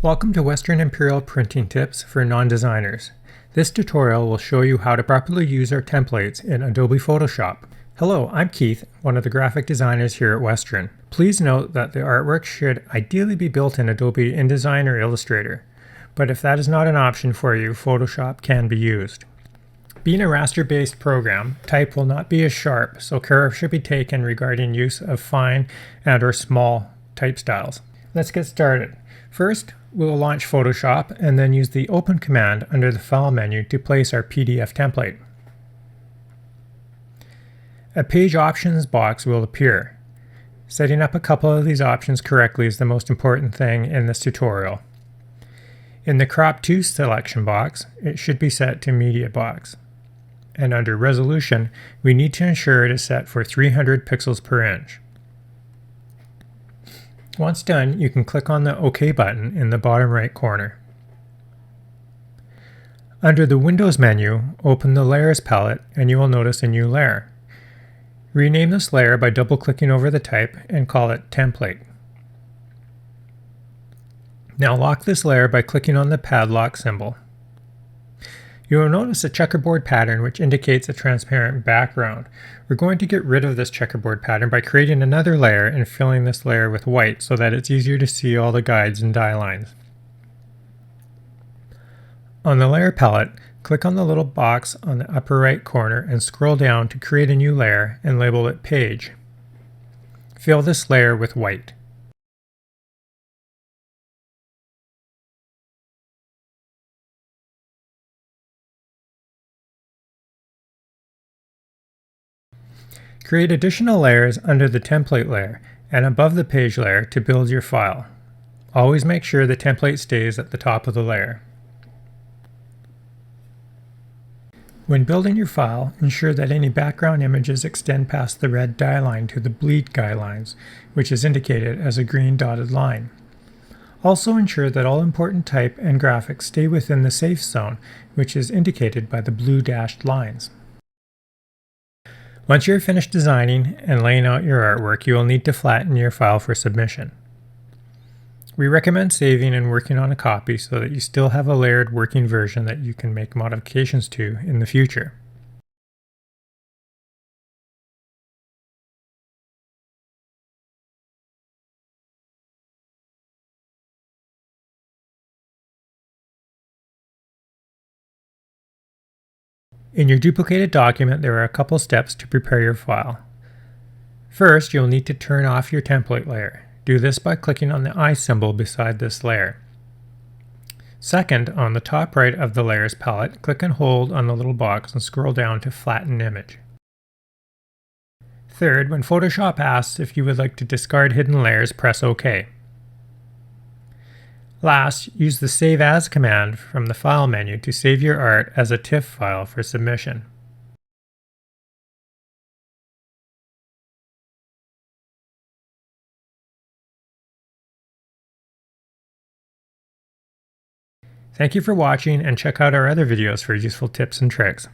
Welcome to Western Imperial Printing Tips for Non-Designers. This tutorial will show you how to properly use our templates in Adobe Photoshop. Hello, I'm Keith, one of the graphic designers here at Western. Please note that the artwork should ideally be built in Adobe InDesign or Illustrator, but if that is not an option for you, Photoshop can be used. Being a raster-based program, type will not be as sharp, so care should be taken regarding use of fine and/or small type styles. Let's get started. First, we'll launch Photoshop and then use the Open command under the File menu to place our PDF template. A Page Options box will appear. Setting up a couple of these options correctly is the most important thing in this tutorial. In the Crop To selection box, it should be set to Media Box. And under Resolution, we need to ensure it is set for 300 pixels per inch. Once done, you can click on the OK button in the bottom right corner. Under the Windows menu, open the Layers palette and you will notice a new layer. Rename this layer by double-clicking over the type and call it Template. Now lock this layer by clicking on the padlock symbol. You will notice a checkerboard pattern which indicates a transparent background. We're going to get rid of this checkerboard pattern by creating another layer and filling this layer with white so that it's easier to see all the guides and die lines. On the layer palette, click on the little box on the upper right corner and scroll down to create a new layer and label it Page. Fill this layer with white. Create additional layers under the template layer and above the page layer to build your file. Always make sure the template stays at the top of the layer. When building your file, ensure that any background images extend past the red die line to the bleed guidelines, which is indicated as a green dotted line. Also ensure that all important type and graphics stay within the safe zone, which is indicated by the blue dashed lines. Once you're finished designing and laying out your artwork, you will need to flatten your file for submission. We recommend saving and working on a copy so that you still have a layered working version that you can make modifications to in the future. In your duplicated document, there are a couple steps to prepare your file. First, you'll need to turn off your template layer. Do this by clicking on the eye symbol beside this layer. Second, on the top right of the Layers palette, click and hold on the little box and scroll down to Flatten Image. Third, when Photoshop asks if you would like to discard hidden layers, press OK. Last, use the Save As command from the File menu to save your art as a TIFF file for submission. Thank you for watching and check out our other videos for useful tips and tricks.